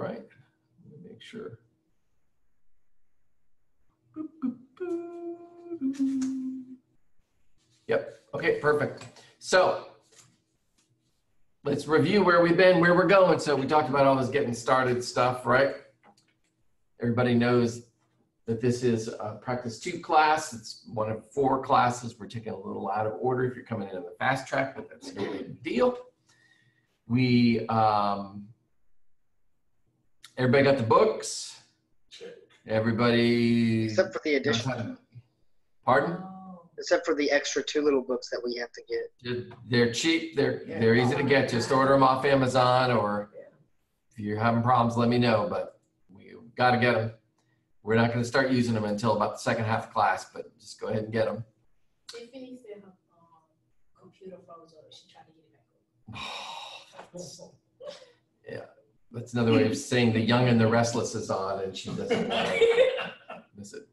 right, let me make sure. Boop, boop, boop. Yep, okay, perfect. So let's review where we've been, where we're going. So we talked about all this getting started stuff, right? Everybody knows that this is a practice 2 class. It's one of 4 classes. We're taking a little out of order if you're coming in the fast track, but that's no big deal. We, everybody got the books? Everybody? Except for the addition. Pardon? Except for the extra 2 little books that we have to get. They're cheap. They're easy to get. Just order them off Amazon, or if you're having problems, let me know, but we got to get them. We're not going to start using them until about the second half of class, but just go ahead and get them. Tiffany said her computer froze up. She's trying to get it back. Yeah, that's another way of saying The Young and the Restless is on, and she doesn't want to miss it.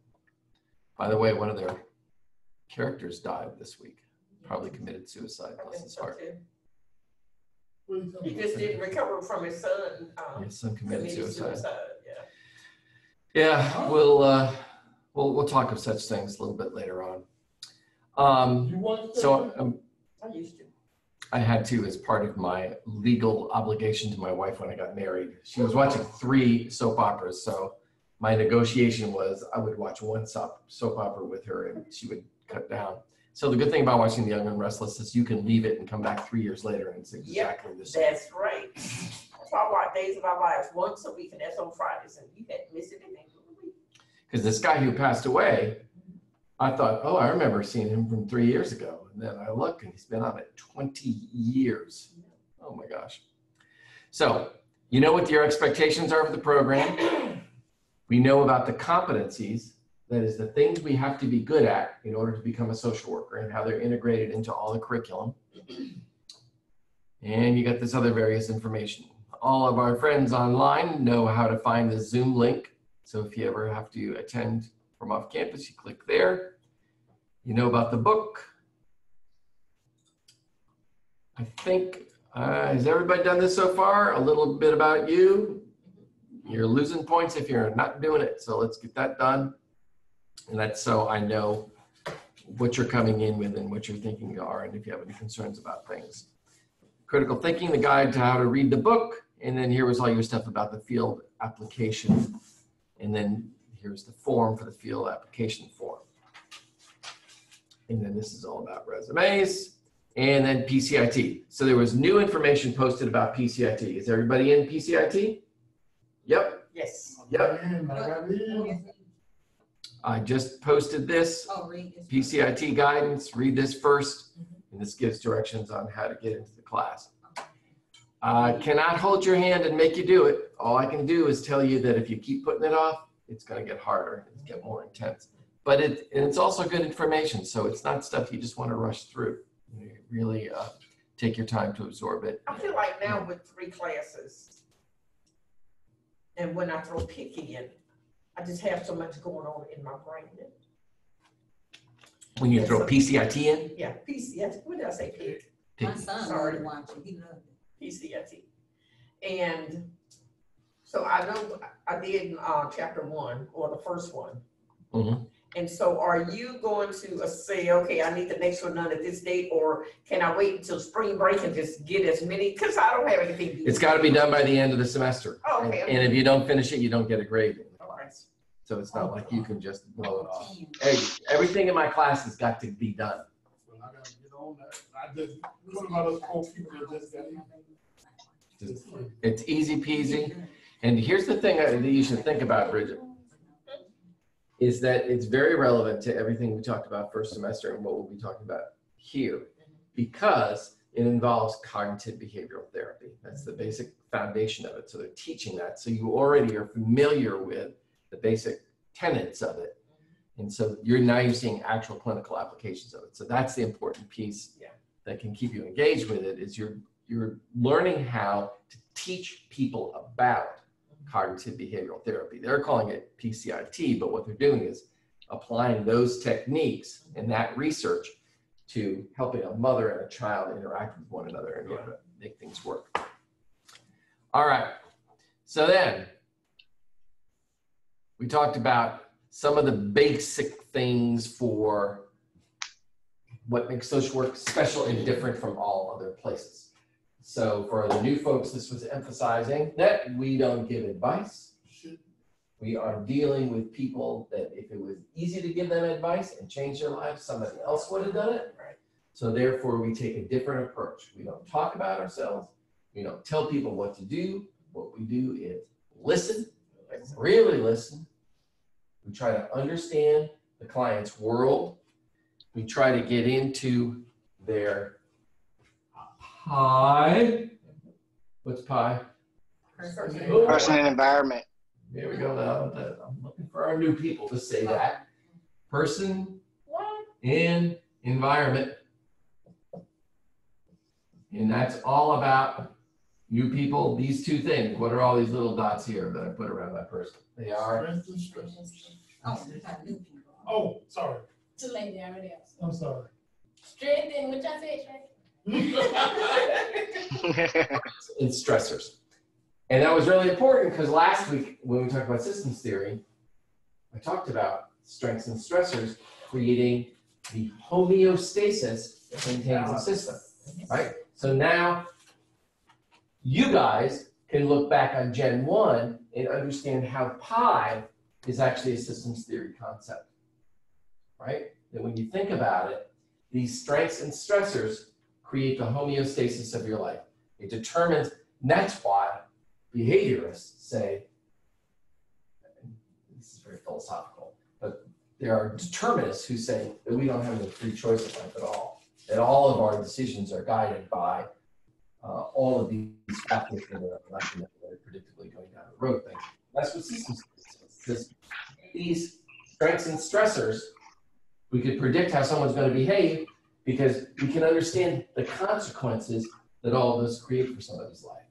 By the way, one of their characters died this week. Probably committed suicide. Bless his heart. He just didn't recover from his son. His son committed suicide. Yeah. Yeah, we'll talk of such things a little bit later on. I used to. I had to, as part of my legal obligation to my wife when I got married. She was watching 3 soap operas, so my negotiation was I would watch 1 soap opera with her, and she would cut down. So the good thing about watching The Young and Restless is you can leave it and come back 3 years later and it's exactly the same. That's right. So I watch Days of Our Lives once a week, and that's on Fridays, and you can't miss it in a week. Because this guy who passed away, I thought, oh, I remember seeing him from 3 years ago. And then I look, and he's been on it 20 years. Oh my gosh. So you know what your expectations are for the program. We know about the competencies, that is the things we have to be good at in order to become a social worker and how they're integrated into all the curriculum. And you got this other various information. All of our friends online know how to find the Zoom link. So if you ever have to attend from off campus, you click there. You know about the book. I think, has everybody done this so far? A little bit about you. You're losing points if you're not doing it. So let's get that done. And that's so I know what you're coming in with and what you're thinking are, and if you have any concerns about things. Critical Thinking, the guide to how to read the book. And then here was all your stuff about the field application. And then here's the form for the field application form. And then this is all about resumes. And then PCIT. So there was new information posted about PCIT. Is everybody in PCIT? Yep. Yes. Yep. I just posted this PCIT guidance. Read this first. And this gives directions on how to get into the class. I cannot hold your hand and make you do it. All I can do is tell you that if you keep putting it off, it's going to get harder. It's get more intense. But it's also good information. So it's not stuff you just want to rush through. You really take your time to absorb it. I feel like now with 3 classes, and when I throw pick in, I just have so much going on in my brain. When you throw PCIT in? Yeah, PCIT. What did I say? Pick. My son started watching. He loved it. PCIT. And so I know I did chapter 1 or the first one. Mm-hmm. And so are you going to say, okay, I need the next one done at this date, or can I wait until spring break and just get as many? Because I don't have anything to do. It's got to be done by the end of the semester. Oh, okay. And if you don't finish it, you don't get a grade in the All right. class. So it's not like you can just blow it off. Hey, everything in my class has got to be done. Well, I got to get on that. I just, one of my other 4 people that just got in. It's easy peasy. And here's the thing that you should think about, Bridget, is that it's very relevant to everything we talked about first semester and what we'll be talking about here, because it involves cognitive behavioral therapy. That's the basic foundation of it. So they're teaching that. So you already are familiar with the basic tenets of it. And so you're seeing actual clinical applications of it. So that's the important piece that can keep you engaged with it, is you're learning how to teach people about cognitive behavioral therapy. They're calling it PCIT, but what they're doing is applying those techniques and that research to helping a mother and a child interact with one another in order to make things work. All right. So then, we talked about some of the basic things for what makes social work special and different from all other places. So for the new folks, this was emphasizing that we don't give advice. We are dealing with people that if it was easy to give them advice and change their lives, somebody else would have done it. Right. So therefore, we take a different approach. We don't talk about ourselves. We don't tell people what to do. What we do is listen, really listen. We try to understand the client's world. We try to get into their pie. What's pie? Person and environment. There we go. Now I'm looking for our new people to say that. Person and environment. And that's all about new people. These two things. What are all these little dots here that I put around that person? They are. Oh, sorry. Too late, they already asked. I'm sorry. Strength and what y'all said, And stressors. And that was really important because last week when we talked about systems theory, I talked about strengths and stressors creating the homeostasis that maintains the system, right? So now you guys can look back on Gen 1 and understand how pi is actually a systems theory concept, right? That when you think about it, these strengths and stressors create the homeostasis of your life. It determines, and that's why behaviorists say, this is very philosophical, but there are determinists who say that we don't have any free choice in life at all, that all of our decisions are guided by all of these factors that are predictably going down the road things. That's what systems is. These strengths and stressors, we could predict how someone's going to behave because we can understand the consequences that all of those create for somebody's life.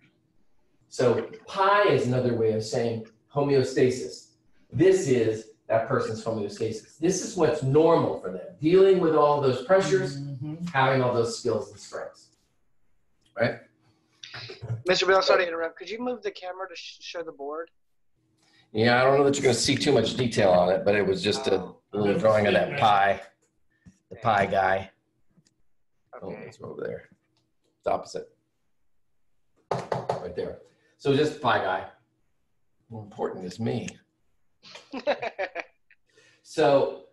So pi is another way of saying homeostasis. This is that person's homeostasis. This is what's normal for them, dealing with all of those pressures, having all those skills and strengths, right? Mr. Bill, sorry to interrupt. Could you move the camera to show the board? Yeah, I don't know that you're going to see too much detail on it, but it was just a little drawing of that pi, the pi guy. Oh, it's over there. It's opposite. Right there. So just pi guy. More important is me. So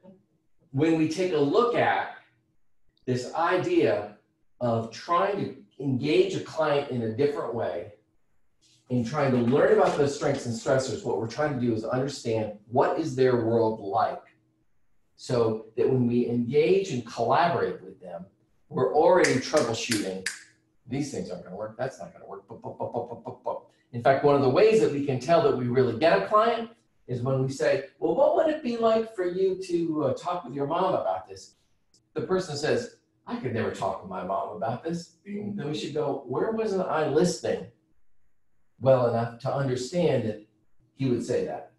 when we take a look at this idea of trying to engage a client in a different way and trying to learn about those strengths and stressors, what we're trying to do is understand what is their world like so that when we engage and collaborate with them, we're already troubleshooting. These things aren't going to work. That's not going to work. In fact, one of the ways that we can tell that we really get a client is when we say, well, what would it be like for you to talk with your mom about this? The person says, I could never talk with my mom about this. Then we should go, where wasn't I listening well enough to understand that he would say that?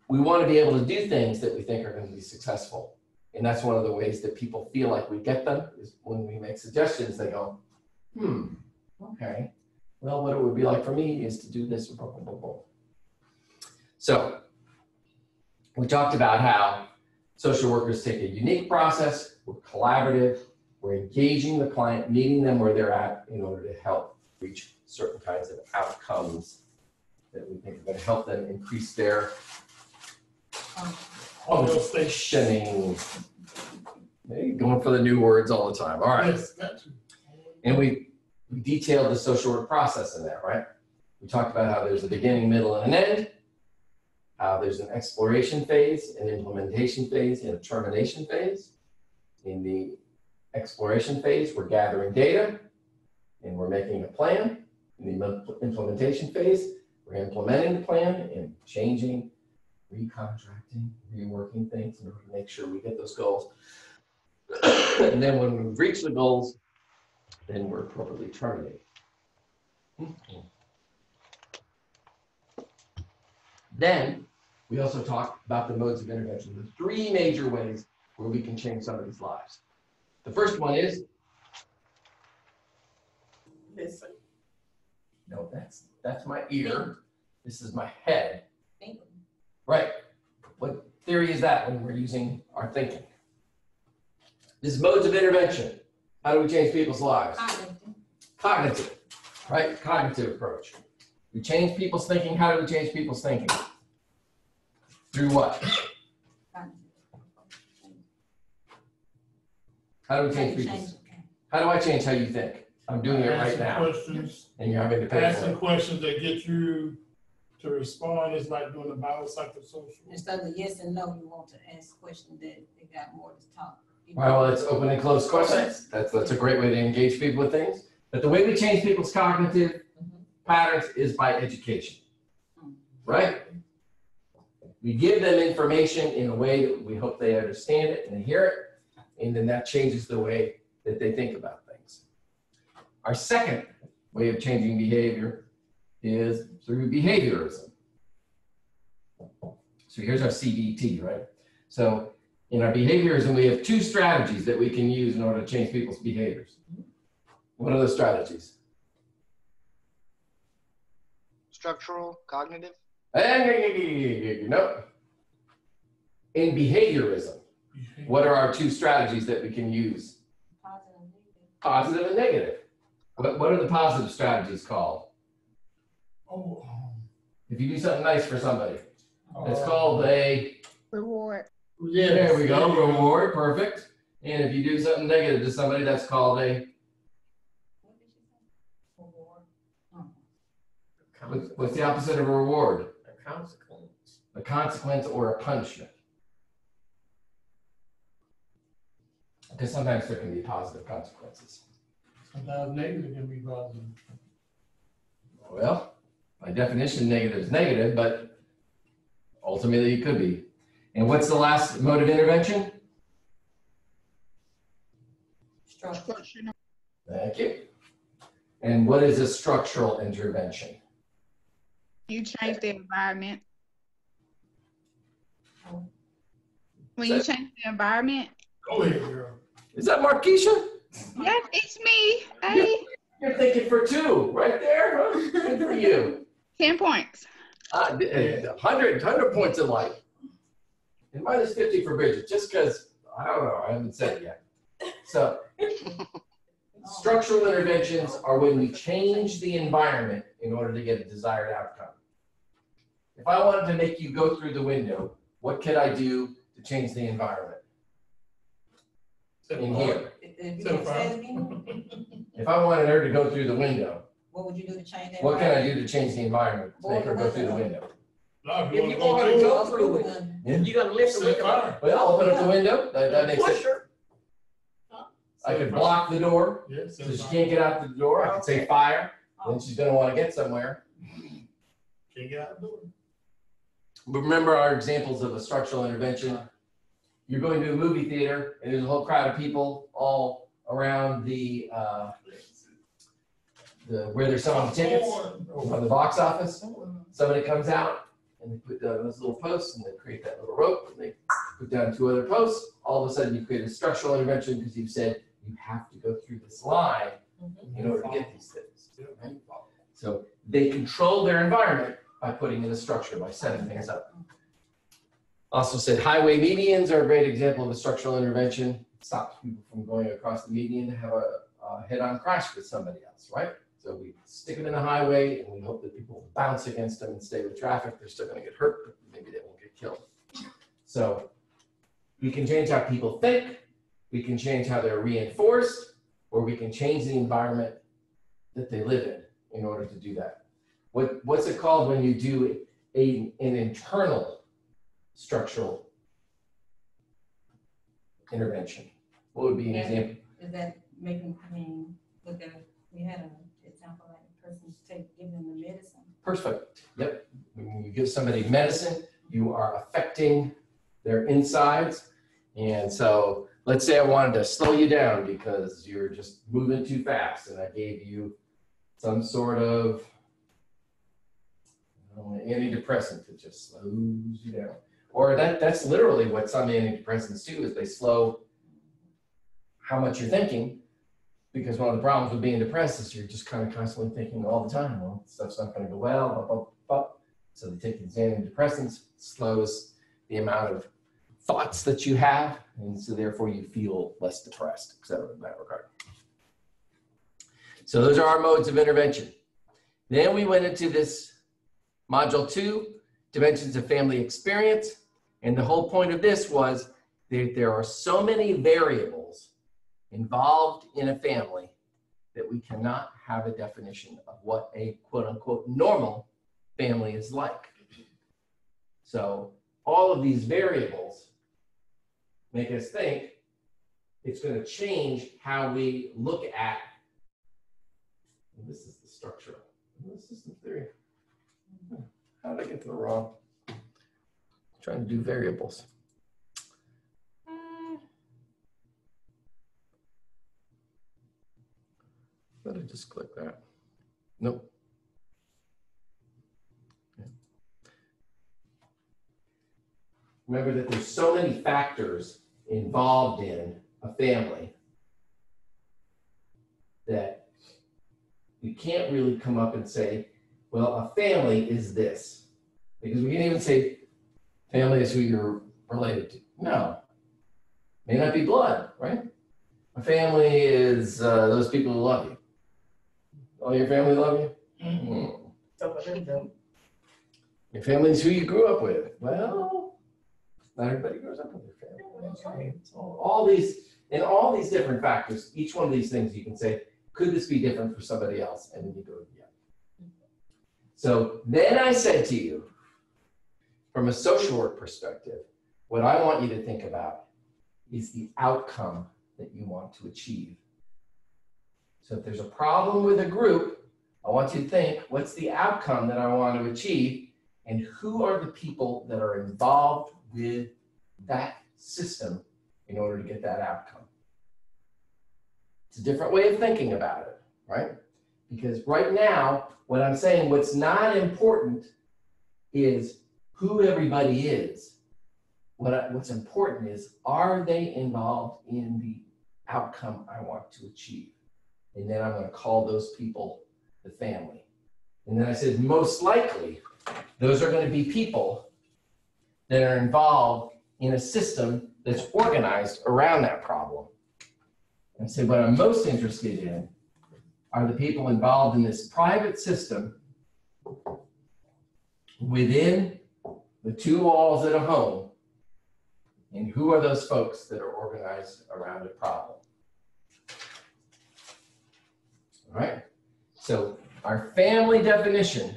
We want to be able to do things that we think are going to be successful. And that's one of the ways that people feel like we get them is when we make suggestions, they go, okay. Well, what it would be like for me is to do this. Blah, blah, blah, blah. So we talked about how social workers take a unique process, we're collaborative, we're engaging the client, meeting them where they're at in order to help reach certain kinds of outcomes that we think are going to help them increase their functioning. Going for the new words all the time. All right. Yes, got you. And we detailed the social work process in that, right? We talked about how there's a beginning, middle, and an end, how there's an exploration phase, an implementation phase, and a termination phase. In the exploration phase, we're gathering data and we're making a plan. In the implementation phase, we're implementing the plan and changing, recontracting, reworking things in order to make sure we get those goals. And then when we've reached the goals, then we're appropriately terminated. Then we also talk about the modes of intervention. There's three major ways where we can change somebody's lives. The first one is Listen. no, That's my ear. This is my head. Think. Right. What theory is that when we're using our thinking? This is modes of intervention. How do we change people's lives? Cognitive, right? Cognitive approach. We change people's thinking. How do we change people's thinking? Through what? How do we change people's? How do I change how you think? I'm doing it right Asking now. questions, And you're having to pay for asking it. questions that get you to respond is like doing the biopsychosocial. Instead of yes and no, you want to ask questions that they got more to talk. Well, it's open and closed questions. That's a great way to engage people with things. But the way we change people's cognitive patterns is by education, right? We give them information in a way that we hope they understand it and they hear it, and then that changes the way that they think about things. Our second way of changing behavior is through behaviorism. So here's our CBT, right? So in our behaviorism, we have two strategies that we can use in order to change people's behaviors. What are those strategies? Structural, cognitive. No. In behaviorism, what are our two strategies that we can use? Positive and negative. What are the positive strategies called? Oh, If you do something nice for somebody, it's called a Reward. yeah. there we go, reward, perfect. And if you do something negative to somebody, that's called a what's the opposite of a reward? A consequence. A consequence or a punishment. Because sometimes there can be positive consequences. Sometimes negative can be positive. Well, by definition, negative is negative, but ultimately it could be. And what's the last mode of intervention? Structure. Thank you. And what is a structural intervention? You change the environment. When Is you that- change the environment. Go ahead, girl. Is that Marquisha? Yes, it's me. Hey, You're thinking for two, right there, huh? Good for you. 10 points. 100 points in life. And minus 50 for Bridget, just because, I don't know, I haven't said it yet. So, structural interventions are when we change the environment in order to get a desired outcome. If I wanted to make you go through the window, what could I do to change the environment? In here. If you can say it again, If I wanted her to go through the window, what would you do to change that? what can I do to change the environment to make her go through the window? Now, If you want her to go through it, you're gonna lift the Set window. fire. Well, open up the window, that makes Push it. her. I could block the door, Yeah, so she can't get out the door. I could say fire, then she's gonna wanna get somewhere. Can't get out the door. But remember our examples of a structural intervention. You're going to a movie theater and there's a whole crowd of people all around the where they're selling tickets on the box office. Somebody comes out and they put down those little posts and they create that little rope and they put down two other posts. All of a sudden you create a structural intervention because you've said you have to go through this line in order to get these things. Right? So they control their environment by putting in a structure, by setting things up. Also said highway medians are a great example of a structural intervention. It stops people from going across the median to have a head-on crash with somebody else, right? So we stick them in the highway and we hope that people bounce against them and stay with traffic. They're still gonna get hurt, but maybe they won't get killed. So we can change how people think, we can change how they're reinforced, or we can change the environment that they live in order to do that. What's it called when you do an internal structural intervention? What would be an example? Is that making, we had an example like a person giving them the medicine. Perfect. Yep. When you give somebody medicine, you are affecting their insides. And so let's say I wanted to slow you down because you're just moving too fast and I gave you some sort of antidepressant that just slows you down. Or that's literally what some antidepressants do is they slow how much you're thinking Because one of the problems with being depressed is you're just kind of constantly thinking all the time, well, stuff's not going to go well, blah, blah, blah. So they take these antidepressants, slows the amount of thoughts that you have, and so therefore you feel less depressed, et cetera, in that regard. So those are our modes of intervention. Then we went into this module 2, dimensions of family experience. And the whole point of this was that there are so many variables involved in a family that we cannot have a definition of what a quote unquote normal family is like. So all of these variables make us think it's going to change how we look at, this is the structure, system theory. How did I get to the wrong? I'm trying to do variables. Let me just click that. Nope. Remember that there's so many factors involved in a family that you can't really come up and say, well, a family is this. Because we can't even say family is who you're related to. No. May not be blood, right? A family is those people who love you. All your family love you? Mm-hmm. Your family is who you grew up with. Well, not everybody grows up with their family. Okay. So all these different factors, each one of these things you can say, could this be different for somebody else? And then you go, yeah. So then I said to you, from a social work perspective, what I want you to think about is the outcome that you want to achieve. So if there's a problem with a group, I want you to think, what's the outcome that I want to achieve? And who are the people that are involved with that system in order to get that outcome? It's a different way of thinking about it, right? Because right now, what I'm saying, what's not important is who everybody is. What's important is, are they involved in the outcome I want to achieve? And then I'm going to call those people the family. And then I said, most likely, those are going to be people that are involved in a system that's organized around that problem. And I said, what I'm most interested in are the people involved in this private system within the two walls at a home. And who are those folks that are organized around a problem? All right, so our family definition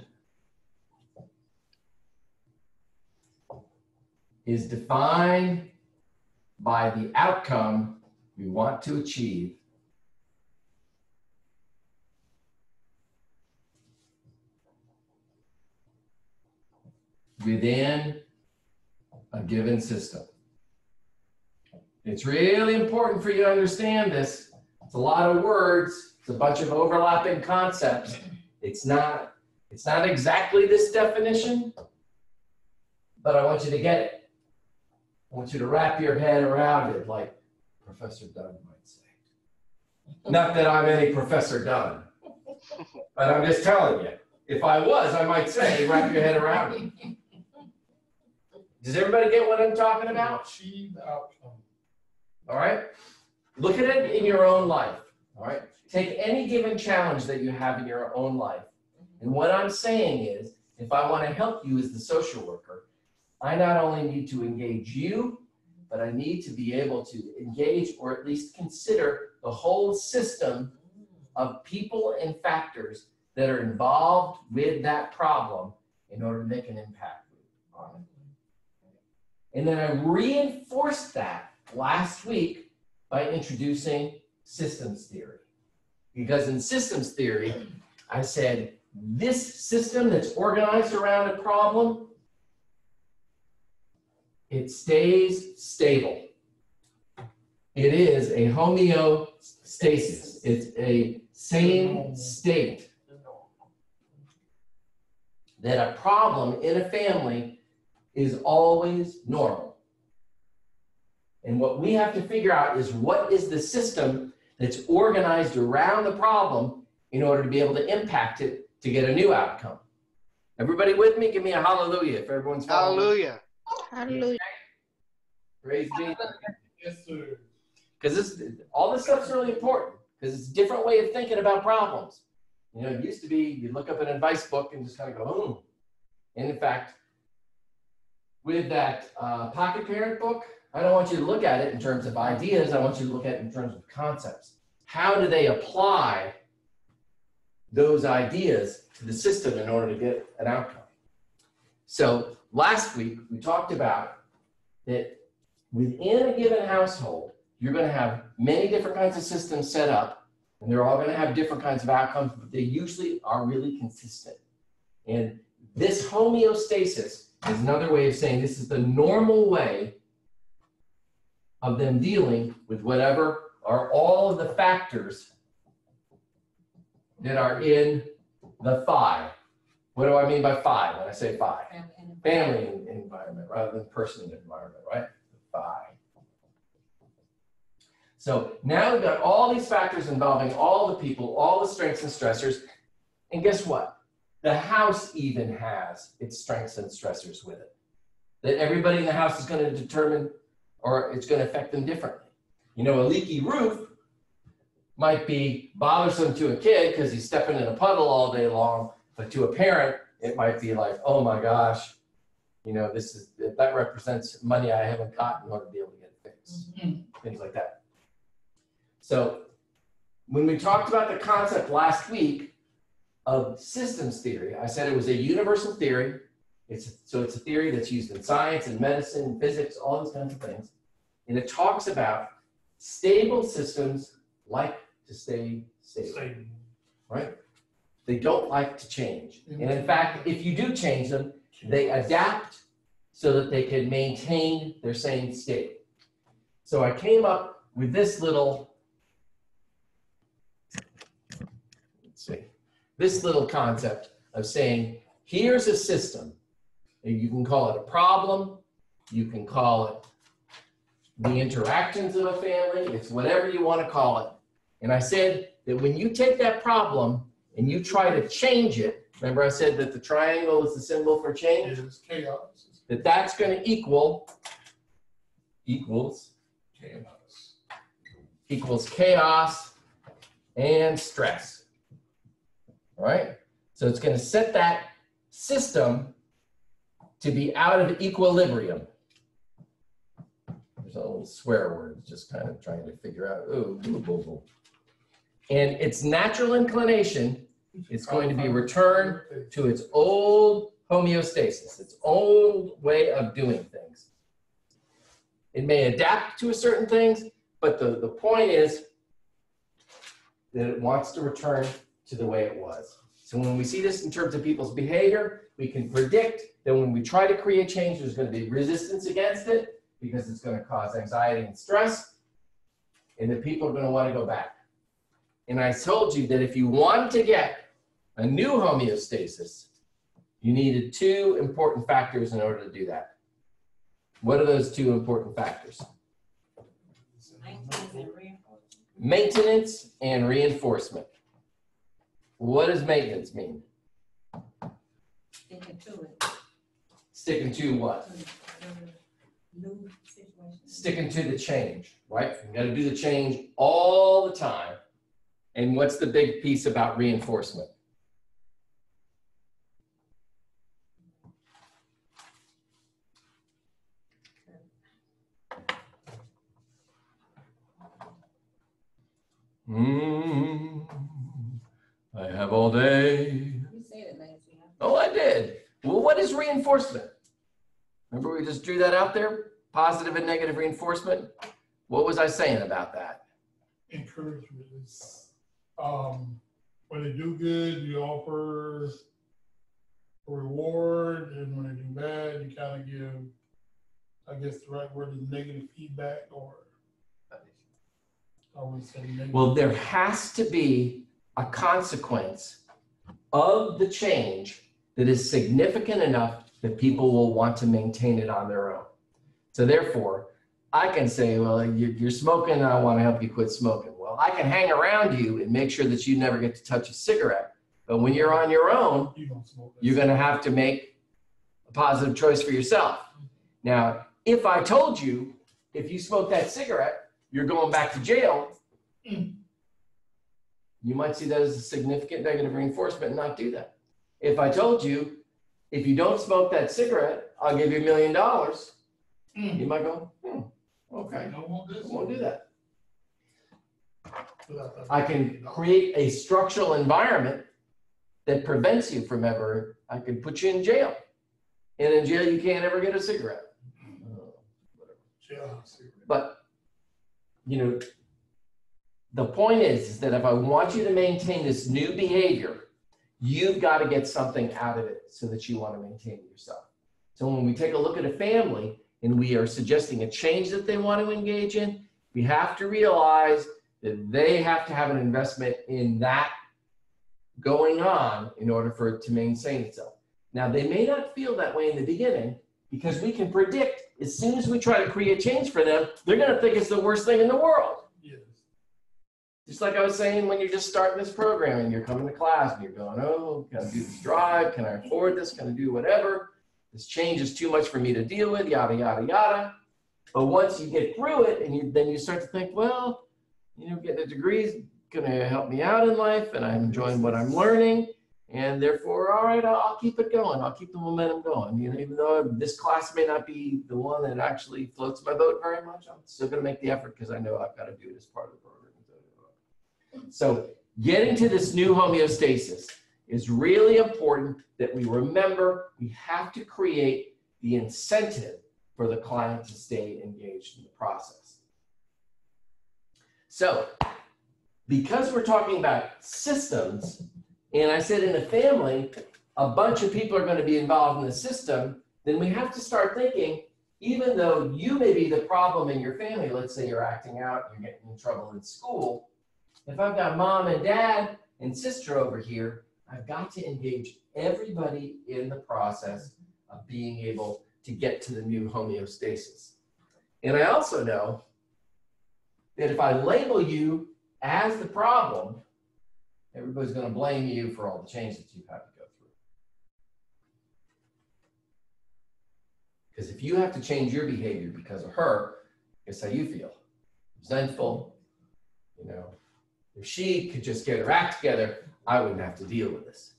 is defined by the outcome we want to achieve within a given system. It's really important for you to understand this. It's a lot of words. It's a bunch of overlapping concepts. It's not exactly this definition, but I want you to get it. I want you to wrap your head around it like Professor Dunn might say. Not that I'm any Professor Dunn, but I'm just telling you. If I was, I might say, wrap your head around it. Does everybody get what I'm talking about? Achieve the outcome. All right? Look at it in your own life. All right? Take any given challenge that you have in your own life. And what I'm saying is, if I want to help you as the social worker, I not only need to engage you, but I need to be able to engage or at least consider the whole system of people and factors that are involved with that problem in order to make an impact on it. And then I reinforced that last week by introducing systems theory. Because in systems theory, I said, this system that's organized around a problem, it stays stable. It is a homeostasis. It's a same state. That a problem in a family is always normal. And what we have to figure out is, what is the system that's organized around the problem in order to be able to impact it to get a new outcome. Everybody with me? Give me a hallelujah if everyone's following. Hallelujah. Hallelujah. Praise Jesus. Yes, sir. Because all this stuff's really important because it's a different way of thinking about problems. You know, it used to be you look up an advice book and just kind of go, oh. And in fact, with that Pocket Parent book, I don't want you to look at it in terms of ideas. I want you to look at it in terms of concepts. How do they apply those ideas to the system in order to get an outcome? So last week, we talked about that within a given household, you're going to have many different kinds of systems set up, and they're all going to have different kinds of outcomes, but they usually are really consistent. And this homeostasis is another way of saying this is the normal way of them dealing with whatever are all of the factors that are in the phi. What do I mean by phi when I say phi? Family environment rather than person environment, right? Phi. So now we've got all these factors involving all the people, all the strengths and stressors. And guess what? The house even has its strengths and stressors with it. That everybody in the house is going to determine, or it's going to affect them differently. You know, a leaky roof might be bothersome to a kid because he's stepping in a puddle all day long, but to a parent, it might be like, oh my gosh, you know, that represents money I haven't got in order to be able to get it fixed. Things like that. So when we talked about the concept last week of systems theory, I said it was a universal theory. So it's a theory that's used in science and medicine and physics, all those kinds of things. And it talks about stable systems like to stay stable, right? They don't like to change. And in fact, if you do change them, they adapt so that they can maintain their same state. So I came up with this little, this little concept of saying, here's a system. You can call it a problem. You can call it the interactions of a family. It's whatever you want to call it. And I said that when you take that problem and you try to change it, remember I said that the triangle is the symbol for change? It's chaos. That's going to equals chaos and stress. All right? So it's going to set that system to be out of equilibrium. There's a little swear word, just kind of trying to figure out, and its natural inclination is going to be returned to its old homeostasis, its old way of doing things. It may adapt to certain things, but the point is that it wants to return to the way it was. So when we see this in terms of people's behavior, we can predict that when we try to create change, there's going to be resistance against it because it's going to cause anxiety and stress, and that people are going to want to go back. And I told you that if you want to get a new homeostasis, you needed two important factors in order to do that. What are those two important factors? Maintenance and reinforcement. What does maintenance mean? Sticking to it. Sticking to what? New situation. Sticking to the change, right? You got to do the change all the time. And what's the big piece about reinforcement? I have all day. You said it, Nancy. Oh, I did. Well, what is reinforcement? Remember we just drew that out there? Positive and negative reinforcement. What was I saying about that? Encouragement is, when they do good, you offer a reward, and when they do bad, you kind of give, I guess the right word is negative feedback, or I would say negative. Well, there has to be a consequence of the change that is significant enough that people will want to maintain it on their own. So therefore, I can say, well, you're smoking, and I want to help you quit smoking. Well, Well, I can hang around you and make sure that you never get to touch a cigarette. But when you're on your own, You don't smoke that. you're going to have to make a positive choice for yourself. Now, if I told you, if you smoke that cigarette, you're going back to jail, you might see that as a significant negative reinforcement and not do that. If I told you, if you don't smoke that cigarette, I'll give you $1 million, you might go, okay, I don't want I this. won't do that. Without that. I can create a structural environment that prevents you from ever, I can put you in jail. And in jail, you can't ever get a cigarette. Jailhouse. But, you know, the point is that if I want you to maintain this new behavior, you've got to get something out of it so that you want to maintain it yourself. So when we take a look at a family and we are suggesting a change that they want to engage in, we have to realize that they have to have an investment in that going on in order for it to maintain itself. Now, they may not feel that way in the beginning because we can predict as soon as we try to create change for them, they're going to think it's the worst thing in the world. Yes. Just like I was saying, when you're just starting this program and you're coming to class and you're going, oh, can I do this drive? Can I afford this? Can I do whatever? This change is too much for me to deal with, yada, yada, yada. But once you get through it and then you start to think, well, you know, getting a degree is going to help me out in life and I'm enjoying what I'm learning. And therefore, all right, I'll keep it going. I'll keep the momentum going. You know, even though this class may not be the one that actually floats my boat very much, I'm still going to make the effort because I know I've got to do it as part of the program. So getting to this new homeostasis is really important that we remember we have to create the incentive for the client to stay engaged in the process. So because we're talking about systems, and I said in a family, a bunch of people are going to be involved in the system, then we have to start thinking, even though you may be the problem in your family, let's say you're acting out, you're getting in trouble in school, if I've got mom and dad and sister over here, I've got to engage everybody in the process of being able to get to the new homeostasis. And I also know that if I label you as the problem, everybody's going to blame you for all the change that you've had to go through. Because if you have to change your behavior because of her, guess how you feel? Resentful, you know. If she could just get her act together, I wouldn't have to deal with this,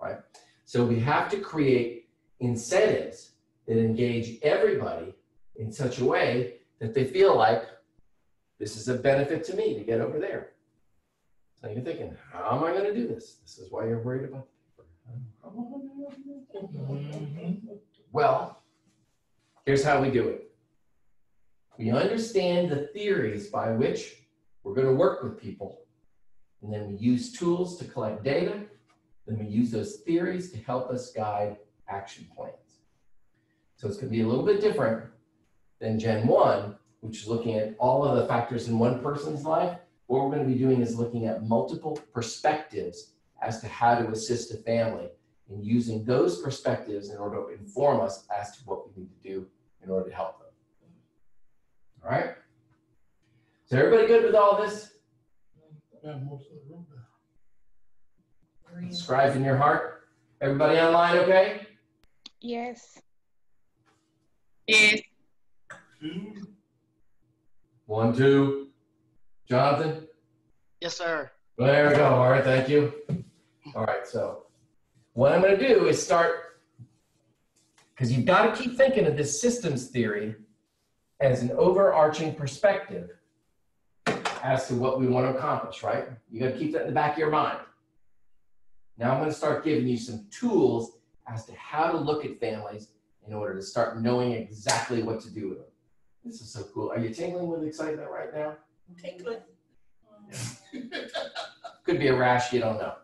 right? So we have to create incentives that engage everybody in such a way that they feel like this is a benefit to me to get over there. So you're thinking, how am I going to do this? This is why you're worried about the paper. Well, here's how we do it. We understand the theories by which we're going to work with people, and then we use tools to collect data, then we use those theories to help us guide action plans. So it's going to be a little bit different than Gen 1, which is looking at all of the factors in one person's life. What we're going to be doing is looking at multiple perspectives as to how to assist a family and using those perspectives in order to inform us as to what we need to do in order to help them. All right? So everybody good with all this? Yeah, most of the room there. Scribe in your heart? Everybody online okay? Yes. Yes. 2. 1, 2. Jonathan? Yes, sir. Well, there we go. All right, thank you. All right, so what I'm going to do is start, because you've got to keep thinking of this systems theory as an overarching perspective as to what we want to accomplish, right? You got to keep that in the back of your mind. Now I'm going to start giving you some tools as to how to look at families in order to start knowing exactly what to do with them. This is so cool. Are you tingling with excitement right now? Tingling. Could be a rash, you don't know.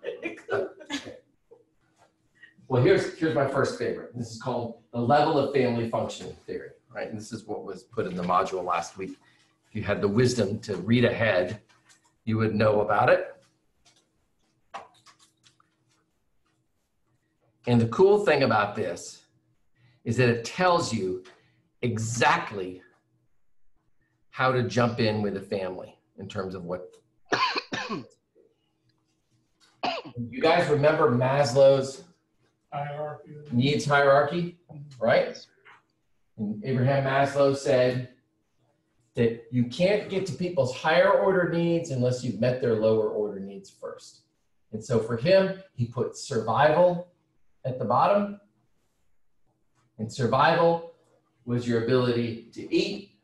Okay. Well, here's my first favorite. This is called the level of family functioning theory, right? And this is what was put in the module last week. If you had the wisdom to read ahead, you would know about it. And the cool thing about this is that it tells you exactly how to jump in with a family in terms of what You guys remember Maslow's Hierarchy. needs hierarchy, right? And Abraham Maslow said that you can't get to people's higher order needs unless you've met their lower order needs first. And so for him, he put survival at the bottom. And survival was your ability to eat,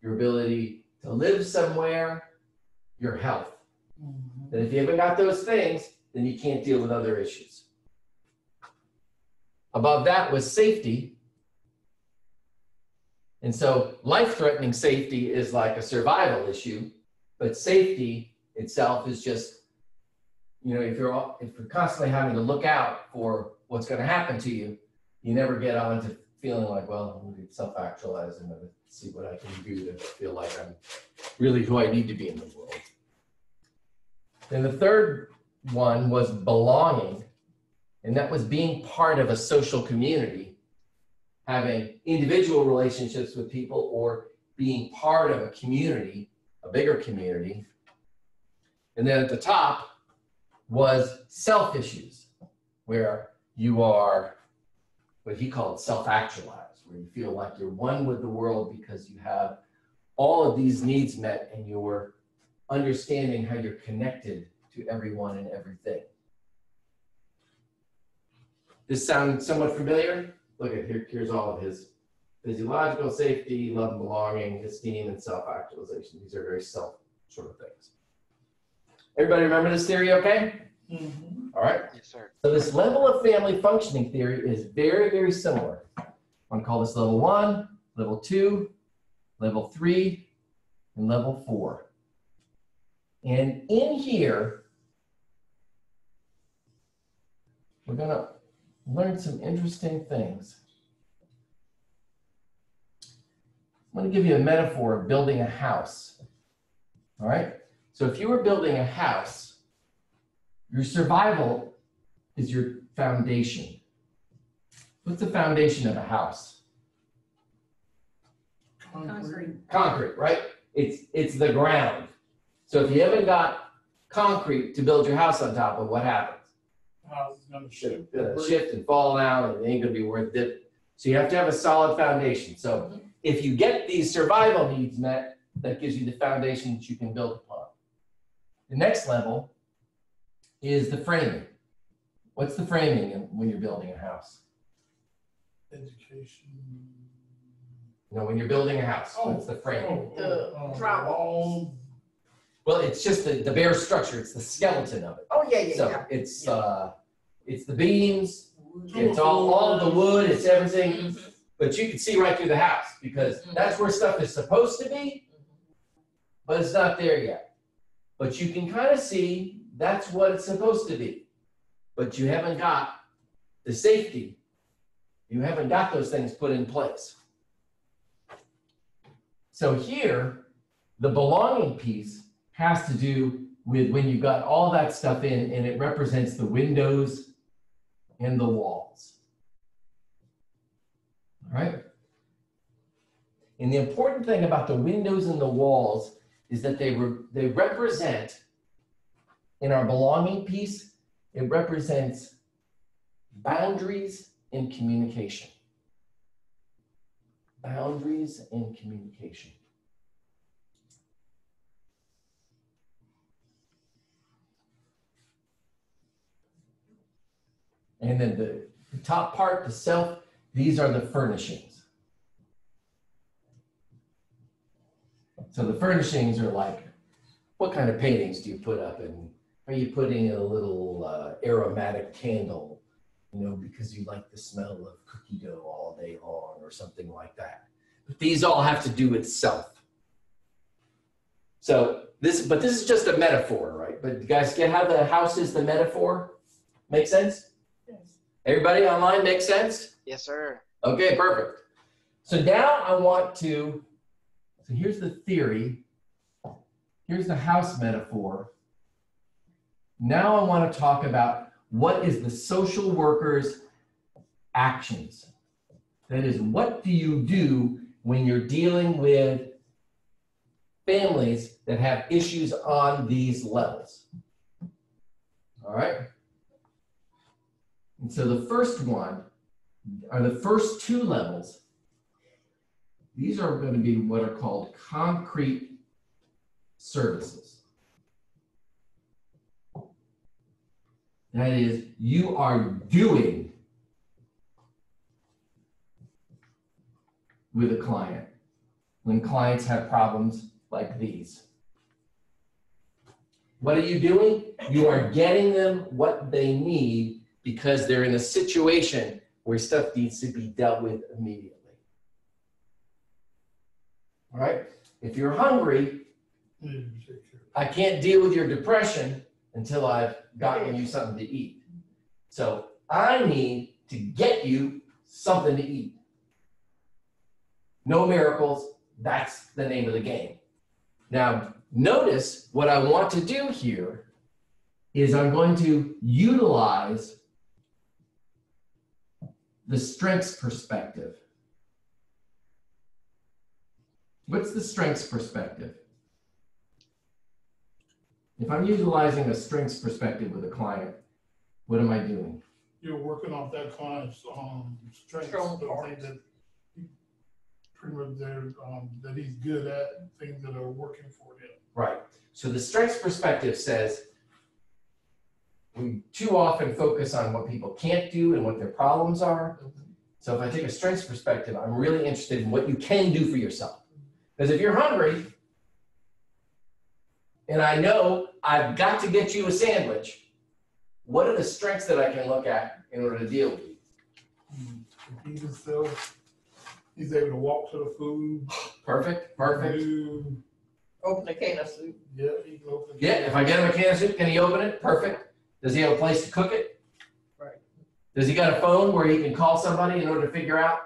your ability to live somewhere, your health. And if you haven't got those things, then you can't deal with other issues. Above that was safety. And so life-threatening safety is like a survival issue, but safety itself is just, you know, if you're constantly having to look out for what's going to happen to you, you never get on to feeling like, well, I'm going to self-actualize and see what I can do to feel like I'm really who I need to be in the world. Then the third one was belonging, and that was being part of a social community, having individual relationships with people or being part of a community, a bigger community. And then at the top was self issues, where you are what he called self-actualized, where you feel like you're one with the world because you have all of these needs met and you're understanding how you're connected to everyone and everything. This sound somewhat familiar? Look at here, here's all of his physiological safety, love and belonging, esteem, and self-actualization. These are very self sort of things. Everybody remember this theory okay? Mm-hmm. All right. Yes, sir. So this level of family functioning theory is very, very similar. I'm going to call this level 1, level 2, level 3, and level 4. And in here, we're going to learn some interesting things. I'm going to give you a metaphor of building a house. All right? So if you were building a house, your survival is your foundation. What's the foundation of a house? Concrete. Concrete, right? It's the ground. So if you haven't got concrete to build your house on top of, what happens? The house is gonna shift. It's gonna shift and fall down, and it ain't gonna be worth it. So you have to have a solid foundation. So if you get these survival needs met, that gives you the foundation that you can build upon. The next level is the framing. What's the framing when you're building a house? Education. No, when you're building a house, what's the framing? Drywall. Well, it's just the bare structure. It's the skeleton of it. Oh, yeah. So it's the beams, it's all the wood, it's everything. But you can see right through the house because that's where stuff is supposed to be, but it's not there yet. But you can kind of see that's what it's supposed to be. But you haven't got the safety. You haven't got those things put in place. So here, the belonging piece has to do with when you've got all that stuff in, and it represents the windows and the walls. All right? And the important thing about the windows and the walls is that they represent, in our belonging piece, it represents boundaries in communication. Boundaries in communication. And then the top part, the self, these are the furnishings. So the furnishings are like, what kind of paintings do you put up? And are you putting a little aromatic candle, you know, because you like the smell of cookie dough all day long or something like that? But these all have to do with self. So this is just a metaphor, right? But you guys get how the house is the metaphor? Make sense? Yes. Everybody online make sense? Yes, sir. Okay, perfect. So now I want to, so here's the theory. Here's the house metaphor. Now I want to talk about what is the social worker's actions. That is, what do you do when you're dealing with families that have issues on these levels. All right? And so the first one, or the first two levels, these are going to be what are called concrete services. That is, you are doing with a client when clients have problems like these. What are you doing? You are getting them what they need because they're in a situation where stuff needs to be dealt with immediately. All right? If you're hungry, I can't deal with your depression until I've gotten you something to eat. So I need to get you something to eat. No miracles, that's the name of the game. Now, notice what I want to do here is I'm going to utilize the strengths perspective. What's the strengths perspective? If I'm utilizing a strengths perspective with a client, what am I doing? You're working off that client's strengths, Strong the parts. things that pretty much that he's good at, things that are working for him. Right. So the strengths perspective says we too often focus on what people can't do and what their problems are. So if I take a strengths perspective, I'm really interested in what you can do for yourself. Because if you're hungry, and I know I've got to get you a sandwich, what are the strengths that I can look at in order to deal with you? If he himself, he's able to walk to the food. Perfect, perfect. Open a can of soup. Yeah, he can open. Yeah, if I get him a can of soup, can he open it? Perfect. Does he have a place to cook it? Right. Does he got a phone where he can call somebody in order to figure out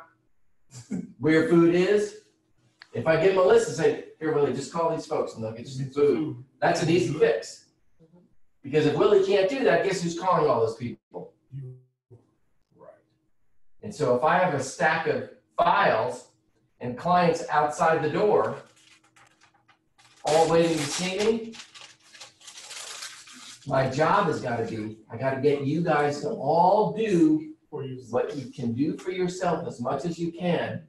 where food is? If I give him a list and say, here, Willie, just call these folks and they'll get you some food. That's an easy fix. Because if Willie can't do that, guess who's calling all those people? Right. And so if I have a stack of files and clients outside the door, all waiting to see me, my job has got to be, I got to get you guys to all do what you can do for yourself as much as you can.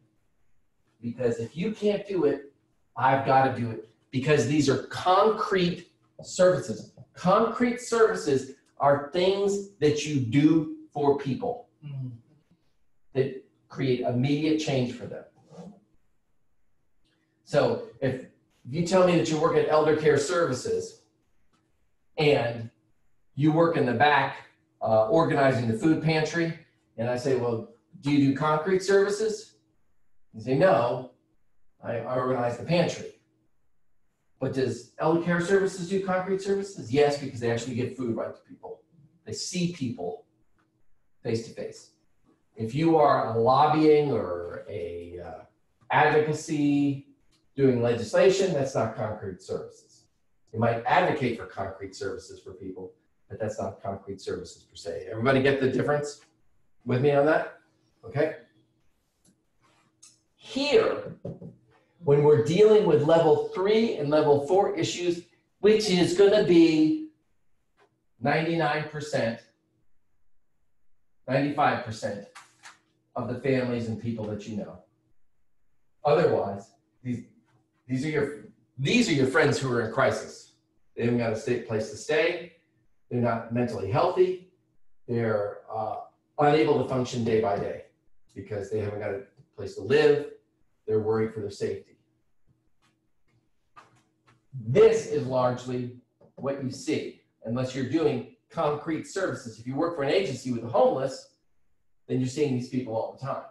Because if you can't do it, I've got to do it. Because these are concrete services. Concrete services are things that you do for people that create immediate change for them. So if you tell me that you work at elder care services and you work in the back organizing the food pantry, and I say, well, do you do concrete services? You say, no, I organize the pantry. But does elder care services do concrete services? Yes, because they actually get food right to people. They see people face to face. If you are a lobbying or a advocacy doing legislation, that's not concrete services. You might advocate for concrete services for people, but that's not concrete services per se. Everybody get the difference with me on that? Okay. Here, when we're dealing with level 3 and level 4 issues, which is going to be 99%, 95% of the families and people that you know. Otherwise, these are your friends who are in crisis. They haven't got a place to stay. They're not mentally healthy. They're unable to function day by day because they haven't got a place to live. They're worried for their safety. This is largely what you see, unless you're doing concrete services. If you work for an agency with the homeless, then you're seeing these people all the time.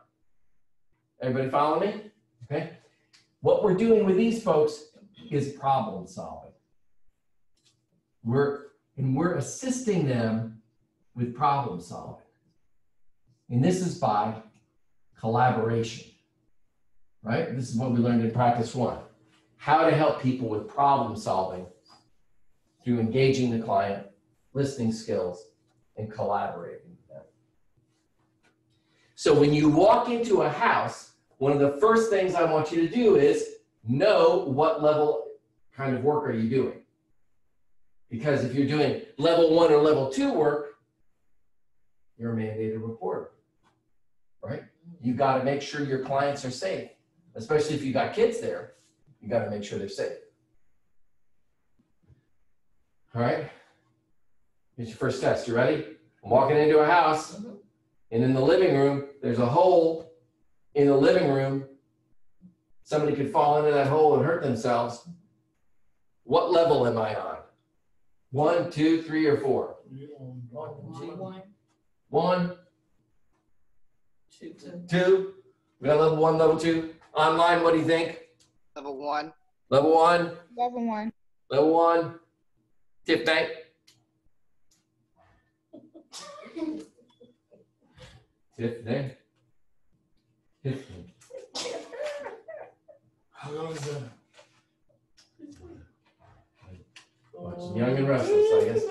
Everybody follow me? Okay. What we're doing with these folks is problem solving. We're assisting them with problem solving. And this is by collaboration, right? This is what we learned in practice 1. How to help people with problem solving through engaging the client, listening skills, and collaborating with them. So when you walk into a house, one of the first things I want you to do is know what level kind of work are you doing? Because if you're doing level 1 or level 2 work, you're a mandated reporter, right? You got to make sure your clients are safe, especially if you got kids there. You got to make sure they're safe. All right. Here's your first test. You ready? I'm walking into a house, and in the living room, there's a hole in the living room. Somebody could fall into that hole and hurt themselves. What level am I on? 1, 2, 3, or 4? 1, 2. We got level 1, level 2. Online, what do you think? Level 1. Level 1. Level 1. Level 1. Tiffany. Tiffany. Tiffany. How long is that? Watching Young and Restless, I guess.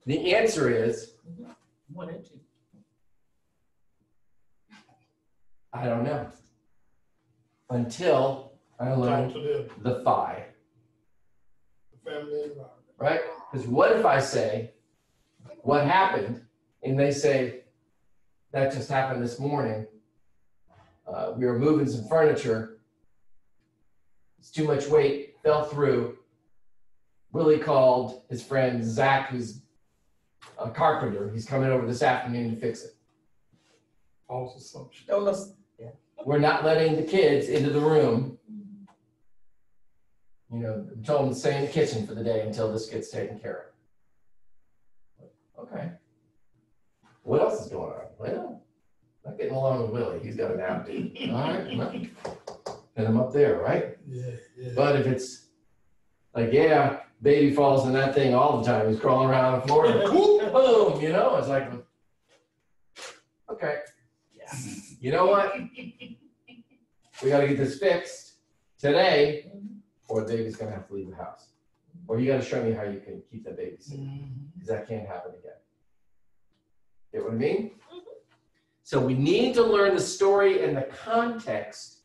The answer is 1 and 2. I don't know. Until I learned Talk to them, the phi, the family environment. right? Because what if I say, what happened? And they say, that just happened this morning. We were moving some furniture. It's too much weight, fell through. Willie called his friend Zach, who's a carpenter. He's coming over this afternoon to fix it. False assumption. Don't listen. We're not letting the kids into the room. You know, we told them to stay in the kitchen for the day until this gets taken care of. Okay. What else is going on? Well, not getting along with Willie. He's got a nap due. All right, well, get him up there, right? Yeah, yeah. But if it's like, yeah, baby falls in that thing all the time. He's crawling around the floor, and boom, you know, it's like, okay. Yeah. You know what? We got to get this fixed today, or the baby's going to have to leave the house. Or you got to show me how you can keep that baby safe, because that can't happen again. Get what I mean? So we need to learn the story and the context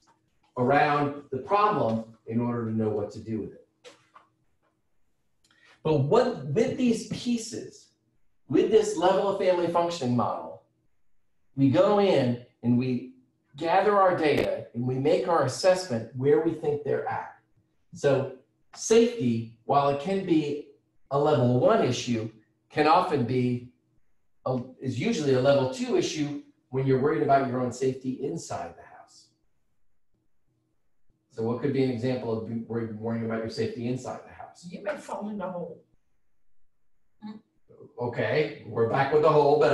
around the problem in order to know what to do with it. But what with these pieces, with this level of family functioning model, we go in and we gather our data and we make our assessment where we think they're at. So safety, while it can be a level 1 issue, can often be, is usually a level 2 issue when you're worried about your own safety inside the house. So what could be an example of worrying about your safety inside the house? You may fall in the hole. Okay, we're back with the hole, but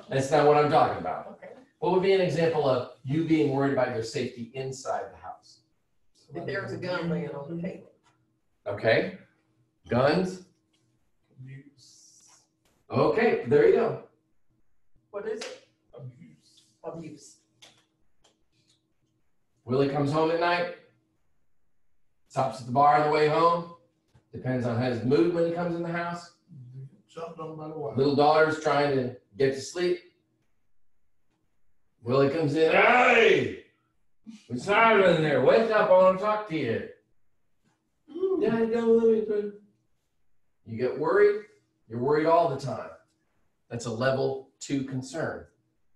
that's not what I'm talking about. Okay. What would be an example of you being worried about your safety inside the house? If there's a gun laying on the table. Okay, guns. Abuse. Okay, there you go. What is it? Abuse. Abuse. Willie comes home at night, stops at the bar on the way home, depends on his mood when he comes in the house. Jumped on by the wire. Little daughter's trying to get to sleep. Willie comes in, hey, what's happening there? Wake up, I want to talk to you. Daddy, don't let me. You get worried, you're worried all the time. That's a level 2 concern.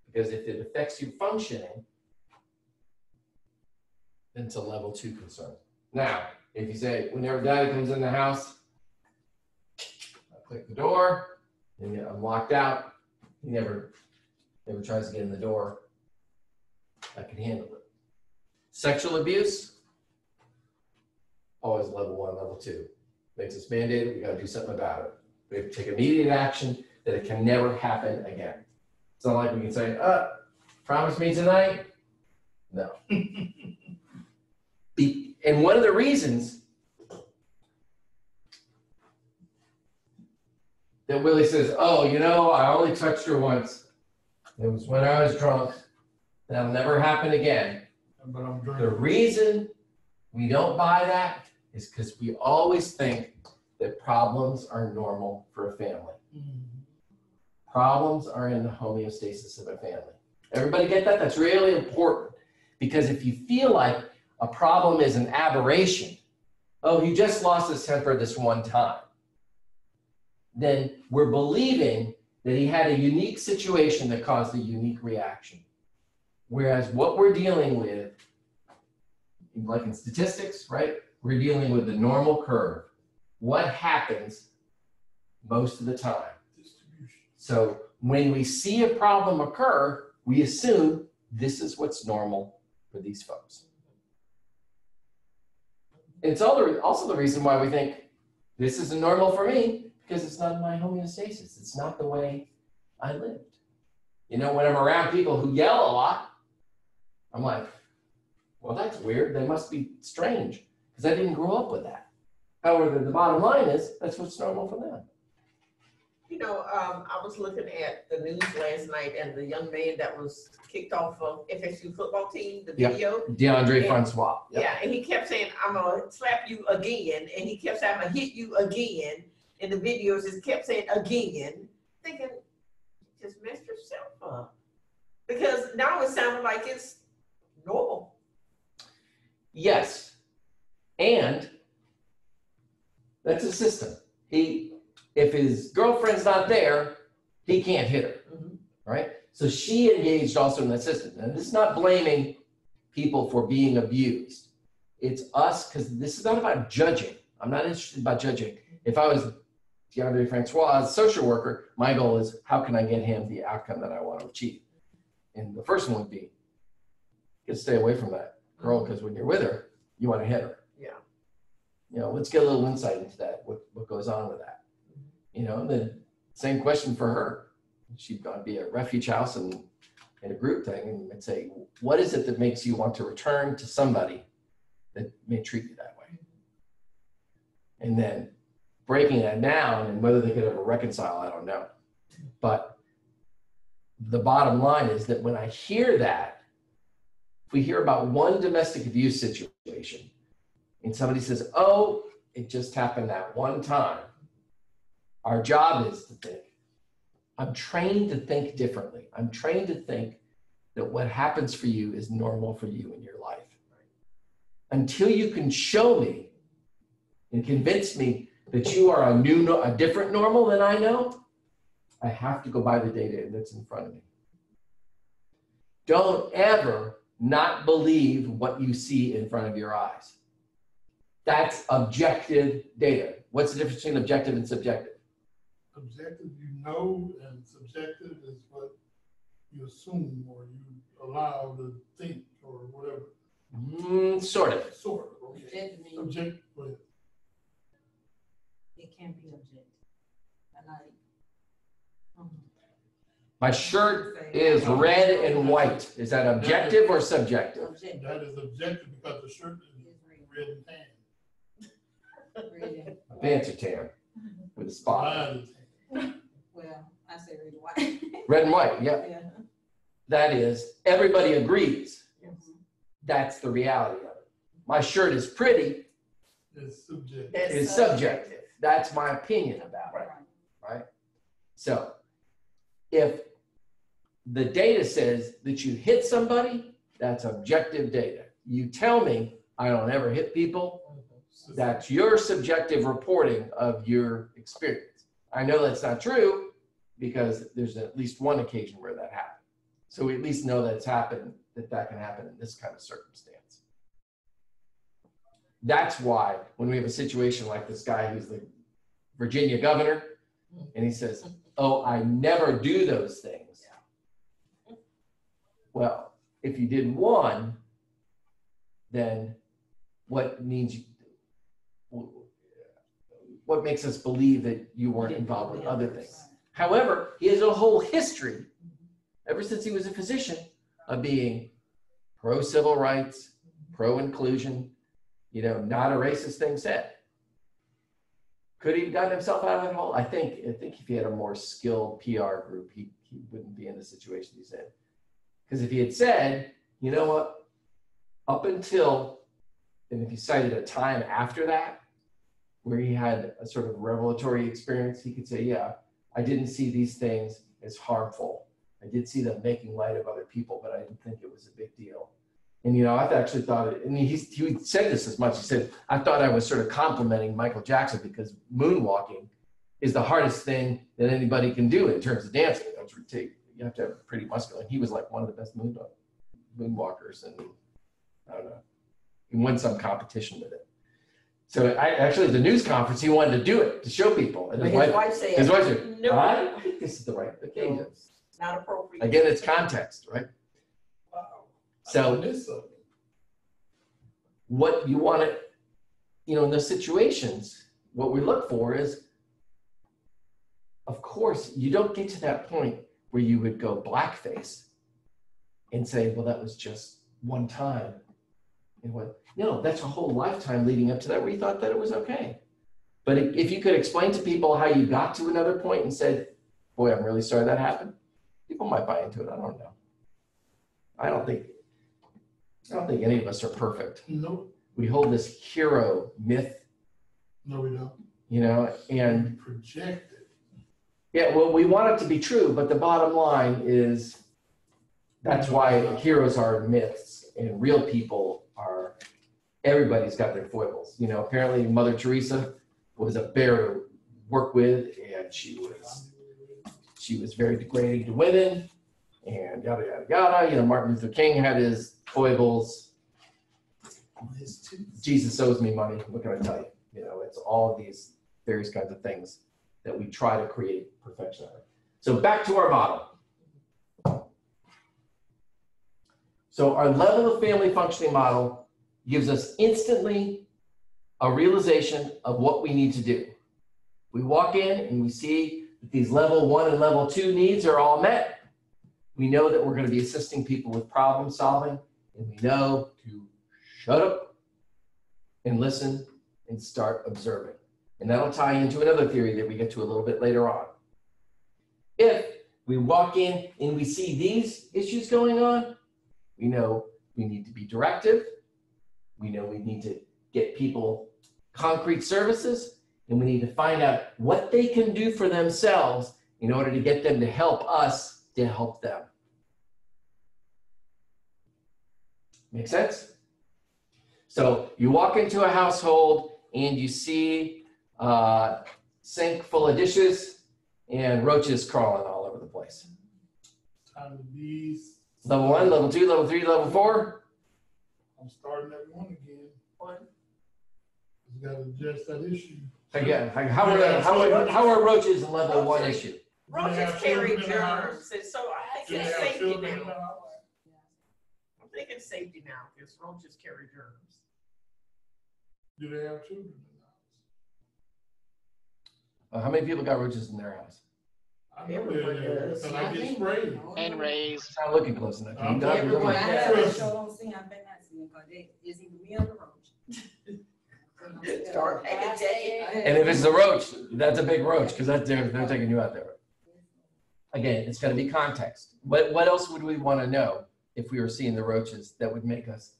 Because if it affects you functioning, then it's a level 2 concern. Now, if you say, whenever Daddy comes in the house, I click the door, and I'm locked out, he never tries to get in the door, I can handle it. Sexual abuse, always level 1, level 2. Makes us mandated, we gotta do something about it. We have to take immediate action that it can never happen again. It's not like we can say, promise me tonight? No. And one of the reasons that Willie says, oh, you know, I only touched her once. It was when I was drunk. That'll never happen again. But I'm The drinking. reason we don't buy that is because we always think that problems are normal for a family. Problems are in the homeostasis of a family. Everybody get that? That's really important. Because if you feel like a problem is an aberration, oh, he just lost his temper this one time, then we're believing that he had a unique situation that caused a unique reaction. Whereas what we're dealing with, like in statistics, right? We're dealing with the normal curve. What happens most of the time? Distribution. So when we see a problem occur, we assume this is what's normal for these folks. It's also the reason why we think this isn't normal for me, because it's not my homeostasis. It's not the way I lived. You know, when I'm around people who yell a lot, I'm like, well, that's weird. They must be strange because I didn't grow up with that. However, the bottom line is that's what's normal for them. You know, I was looking at the news last night and the young man that was kicked off of FSU football team, the Yep. video. DeAndre Yeah. Francois. Yep. Yeah, and he kept saying, I'm gonna slap you again. And he kept saying, I'm gonna hit you again. And the videos just kept saying again, thinking, you just messed yourself up. Because now it sounded like it's normal. Yes. And that's a system. If his girlfriend's not there, he can't hit her, right? So she engaged also in that system. And this is not blaming people for being abused. It's us, because this is not about judging. I'm not interested about judging. If I was DeAndre Francois, social worker, my goal is how can I get him the outcome that I want to achieve? And the first one would be, just stay away from that girl, because when you're with her, you want to hit her. Yeah. You know, let's get a little insight into that, what goes on with that. You know, and then same question for her. She'd gone be a refuge house and in a group thing, and I'd say, what is it that makes you want to return to somebody that may treat you that way? And then breaking that down, and whether they could ever reconcile, I don't know. But the bottom line is that when I hear that, if we hear about one domestic abuse situation and somebody says, oh, it just happened that one time, our job is to think, I'm trained to think differently. I'm trained to think that what happens for you is normal for you in your life. Until you can show me and convince me that you are a different normal than I know, I have to go by the data that's in front of me. Don't ever not believe what you see in front of your eyes. That's objective data. What's the difference between objective and subjective? Objective, you know, and subjective is what you assume or you allow to think or whatever. Sort of. Sort of, okay. Objective means Objective, go ahead. it can be objective. I like. My shirt is red and white. Is that objective or subjective? Objective. That is objective because the shirt is red and tan. Red My pants are tan with a spot. Mine is tan. well, I say red and white. Red and white, yep. Yeah. That is, everybody agrees. That's the reality of it. My shirt is pretty, It's subjective. is subjective. That's my opinion about it, right? So if the data says that you hit somebody, that's objective data. You tell me I don't ever hit people, that's your subjective reporting of your experience. I know that's not true because there's at least one occasion where that happened. So we at least know that it's happened, that can happen in this kind of circumstance. That's why when we have a situation like this guy who's the Virginia governor, and he says, oh, I never do those things. Well, if you did one, then what makes us believe that you weren't involved with other things? However, he has a whole history, ever since he was a physician, of being pro-civil rights, pro-inclusion, you know, not a racist thing said. Could he have gotten himself out of that hole? I think if he had a more skilled PR group, he wouldn't be in the situation he's in. Because if he had said, you know what, up until, and if he cited a time after that, where he had a sort of revelatory experience, he could say, yeah, I didn't see these things as harmful. I did see them making light of other people, but I didn't think it was a big deal. And, you know, I've actually thought it, and he said this as much. He said, I thought I was sort of complimenting Michael Jackson because moonwalking is the hardest thing that anybody can do in terms of dancing. You have to have pretty muscular. And he was like one of the best moonwalkers. And I don't know, he won some competition with it. So actually at the news conference, he wanted to do it to show people. And But his wife said, no, I don't think this is the right occasion. not appropriate. Again, it's context, right? Wow. So This up. what you want to, you know, in those situations, what we look for is, of course, you don't get to that point where you would go blackface and say, well, that was just one time. And what, no, that's a whole lifetime leading up to that where you thought that it was okay. But if you could explain to people how you got to another point and said, boy, I'm really sorry that happened, people might buy into it. I don't know. I don't think any of us are perfect. Nope. We hold this hero myth, No, we don't. you know, and We project it. yeah, well, we want it to be true, but the bottom line is that's why heroes are myths and real people are, everybody's got their foibles. You know, apparently Mother Teresa was a bear to work with, and she was very degrading to women and yada, yada, yada. You know, Martin Luther King had his foibles. Jesus owes me money. What can I tell you? You know, it's all of these various kinds of things that we try to create perfection of. So back to our model. So our level of family functioning model gives us instantly a realization of what we need to do. We walk in and we see that these level 1 and level 2 needs are all met. We know that we're going to be assisting people with problem solving, and we know to shut up and listen and start observing. And that'll tie into another theory that we get to a little bit later on. If we walk in and we see these issues going on, we know we need to be directive. We know we need to get people concrete services, and we need to find out what they can do for themselves in order to get them to help us to help them. Make sense? So you walk into a household and you see a sink full of dishes and roaches crawling all over the place. Time of these. Level 1, level 2, level 3, level 4. I'm starting at 1 again. You got to address that issue. Again, how are roaches a level 1 issue? Roaches carry germs, and so I Do they think have safety children in the now. house? I'm thinking safety now, because roaches carry germs. Do they have children in the house? How many people got roaches in their house? I know Everyone they do, does. because I get sprayed. And raised. It's not looking close enough. I'm You everyone got- does. Don't see, I bet not see, because it's either me or the roach. Start taking Jay. And if it's a roach, that's a big roach because they're taking you out there. Again, it's going to be context. What else would we want to know if we were seeing the roaches that would make us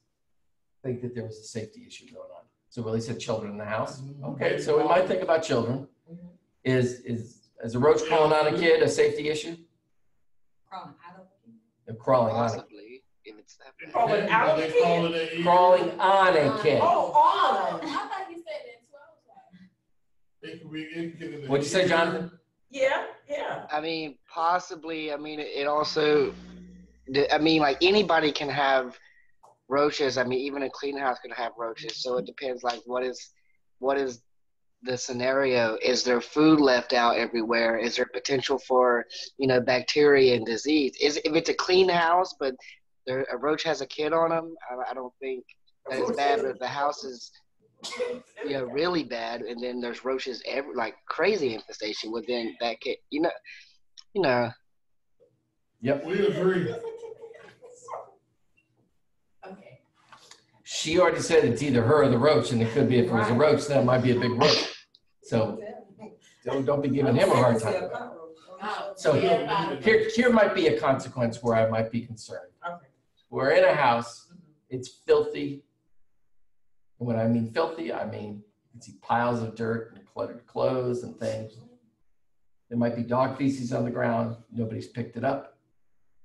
think that there was a safety issue going on? So Willie said children in the house. Okay, so we might think about children. Is a roach crawling on a kid a safety issue? Crawling out of it. They're crawling on it. Possibly, if it's that bad. Crawling out of the kid. Crawling on a kid. Oh, on. I thought you said that too. I was like, It can be, it can get in the What'd you say, Jonathan? Yeah, yeah. I mean, possibly. I mean, it also. I mean, like anybody can have roaches. I mean, even a clean house can have roaches. So it depends. Like, what is the scenario? Is there food left out everywhere? Is there potential for bacteria and disease? If it's a clean house, but a roach has a kid on them, I don't think that it's bad. But if the house is really bad, and then there's roaches like crazy infestation, well then that kid, Yep. We agree. okay. She already said it's either her or the roach, and it could be if it was a roach, that might be a big roach. So don't be giving him a hard time. So here might be a consequence where I might be concerned. Okay. We're in a house, it's filthy. And when I mean filthy, I mean you can see piles of dirt and cluttered clothes and things. There might be dog feces on the ground, nobody's picked it up.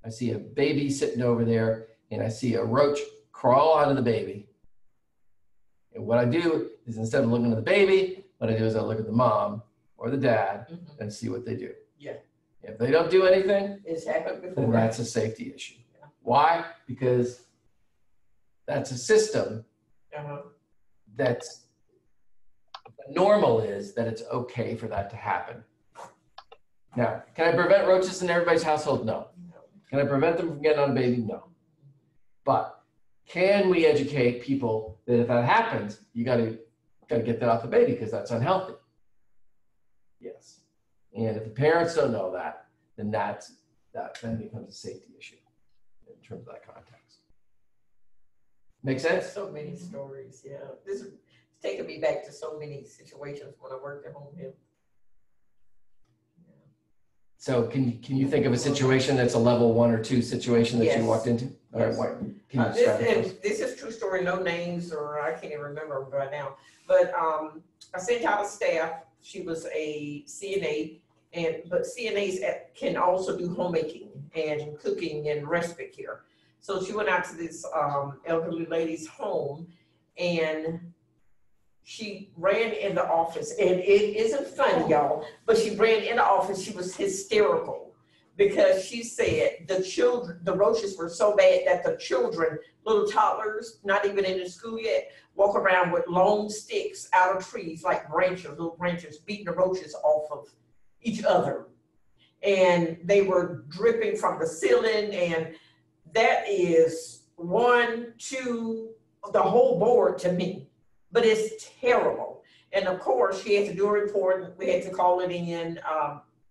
I see a baby sitting over there, and I see a roach crawl onto the baby. And what I do is instead of looking at the baby, what I do is I look at the mom or the dad and see what they do. Yeah. If they don't do anything, It's happened then before. that's a safety issue. Why? Because that's a system that's normal is that it's okay for that to happen. Now, can I prevent roaches in everybody's household? No. Can I prevent them from getting on a baby? No. But can we educate people that if that happens, you gotta get that off the baby because that's unhealthy? Yes. And if the parents don't know that, then that then becomes a safety issue in terms of that context. Make sense? So many stories, yeah. This is taking me back to so many situations when I worked at home health. So can you think of a situation that's a level 1 or 2 situation that you Yes. walked into? All right, Yes. what, can you describe it for us? This is true story, no names, or I can't even remember them right now. But I sent out a staff. She was a CNA, but CNAs can also do homemaking and cooking and respite care. So she went out to this elderly lady's home, and she ran in the office, and it isn't funny, y'all, but she ran in the office. She was hysterical because she said the roaches were so bad that the children, little toddlers, not even in the school yet, walk around with long sticks out of trees, like little branches, beating the roaches off of each other. And they were dripping from the ceiling, and that is 1, 2, the whole board to me. But it's terrible. And of course, she had to do a report. We had to call it in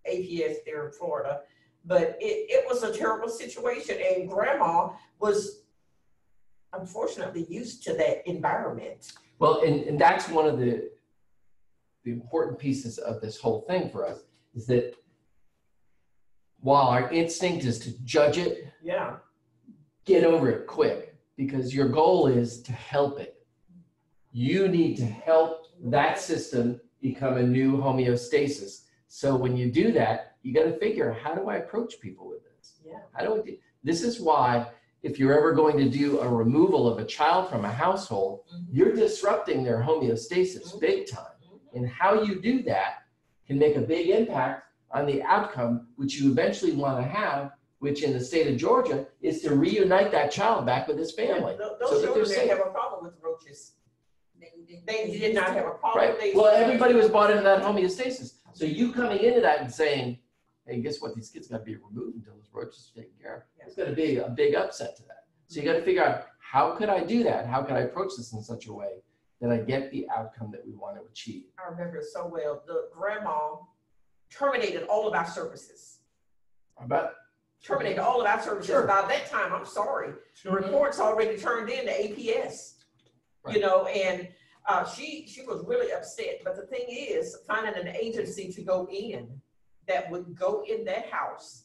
APS there in Florida. But it was a terrible situation. And grandma was unfortunately used to that environment. Well, and that's one of the important pieces of this whole thing for us is that while our instinct is to judge it, Yeah. get over it quick because your goal is to help it. You need to help that system become a new homeostasis. So when you do that, you got to figure, how do I approach people with this? Yeah. How do I do? This is why if you're ever going to do a removal of a child from a household, you're disrupting their homeostasis big time. And how you do that can make a big impact on the outcome, which you eventually want to have, which in the state of Georgia is to reunite that child back with his family. Those so that children they're didn't safe. have a problem with roaches. They did not have a problem. Right. Well, everybody was brought into that homeostasis. So you coming into that and saying, hey, guess what? These kids got to be removed until those roaches are taken care of. It's going to be a big upset to that. So you got to figure out, how could I do that? How could I approach this in such a way that I get the outcome that we want to achieve? I remember it so well. The grandma terminated all of our services. I bet. Terminated all of our services. Sure. By that time, I'm sorry, the Sure. reports already turned in to APS. Right. You know, and she was really upset. But the thing is, finding an agency to go in that would go in that house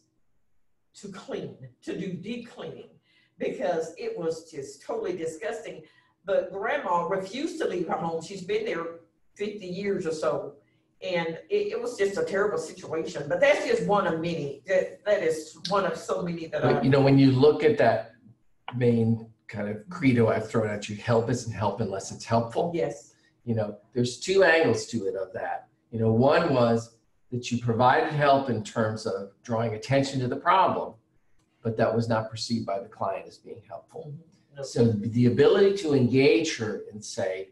to clean, to do deep cleaning, because it was just totally disgusting. But grandma refused to leave her home. She's been there 50 years or so. And it was just a terrible situation. But that's just one of many. That is one of so many that But, you know, when you look at that main kind of credo I've thrown at you, help isn't help unless it's helpful. Yes. You know, there's two angles to it of that. You know, one was that you provided help in terms of drawing attention to the problem, but that was not perceived by the client as being helpful. No. So the ability to engage her and say,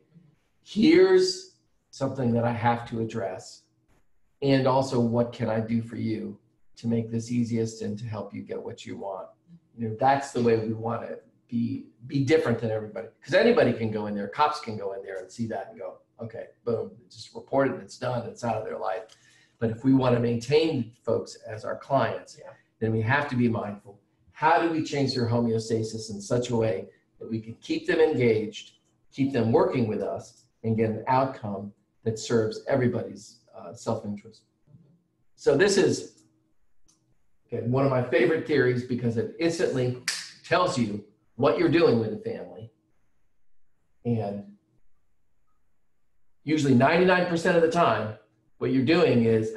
here's something that I have to address, and also what can I do for you to make this easiest and to help you get what you want. You know, that's the way we want to be different than everybody, because anybody can go in there, cops can go in there and see that and go, okay, boom, just report it, it's done, it's out of their life. But if we want to maintain folks as our clients, then we have to be mindful. How do we change their homeostasis in such a way that we can keep them engaged, keep them working with us, and get an outcome that serves everybody's self-interest? So this is one of my favorite theories, because it instantly tells you what you're doing with the family. And usually 99% of the time, what you're doing is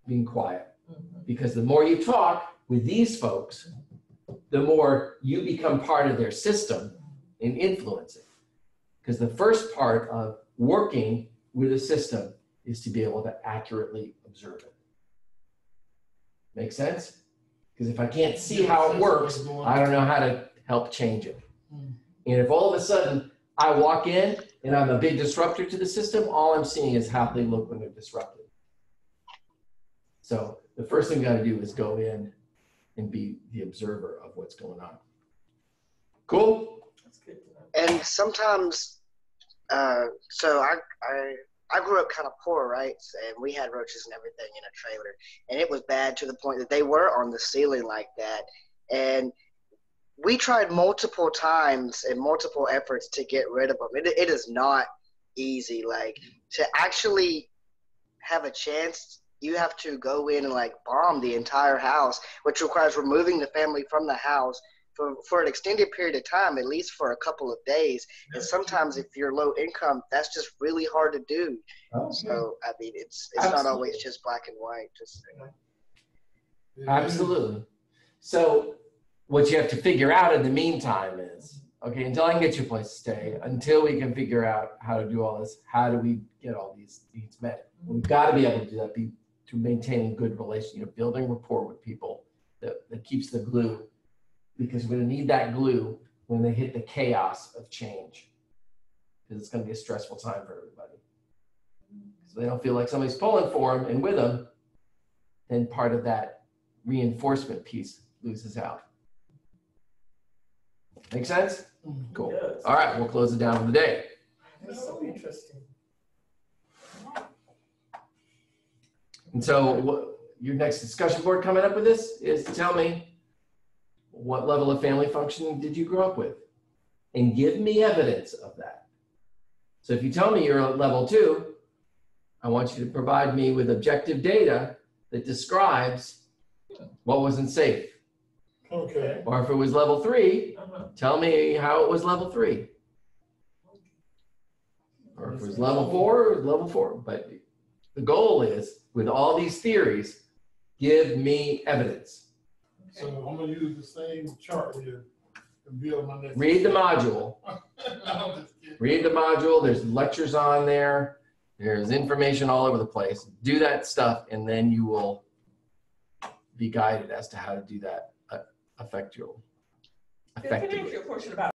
being quiet. Because the more you talk with these folks, the more you become part of their system and influence it. Because the first part of working with a system is to be able to accurately observe it. Make sense? Because if I can't see how it works, I don't know how to help change it. And if all of a sudden I walk in and I'm a big disruptor to the system, all I'm seeing is how they look when they're disrupted. So the first thing we got to do is go in and be the observer of what's going on. Cool? That's good to know. And sometimes, so I grew up kind of poor, right? And we had roaches and everything in a trailer. And it was bad to the point that they were on the ceiling like that. And we tried multiple times and multiple efforts to get rid of them. It is not easy. Like, to actually have a chance, you have to go in and like bomb the entire house, which requires removing the family from the house for an extended period of time, at least for a couple of days. And sometimes if you're low income, that's just really hard to do. Okay. So, I mean, it's Absolutely. not always just black and white. Just Absolutely. So what you have to figure out in the meantime is, okay, until I can get you a place to stay, until we can figure out how to do all this, how do we get all these needs met? We've got to be able to do that to maintaining good relationship, building rapport with people that keeps the glue, because we're going to need that glue when they hit the chaos of change, because it's going to be a stressful time for everybody. So they don't feel like somebody's pulling for them and with them, then part of that reinforcement piece loses out. Make sense? Cool. It does. All right, we'll close it down for the day. That's so interesting. And so your next discussion board coming up with this is tell me, what level of family functioning did you grow up with? And give me evidence of that. So if you tell me you're at level 2, I want you to provide me with objective data that describes what wasn't safe. Okay. Or if it was level 3, tell me how it was level 3. Or if it was level 4, it was level 4. But the goal is, with all these theories, give me evidence. So I'm gonna use the same chart here to build my next. Read the module. I'm just kidding. Read the module. There's lectures on there. There's information all over the place. Do that stuff, and then you will be guided as to how to do that Can I ask effectively. you a question about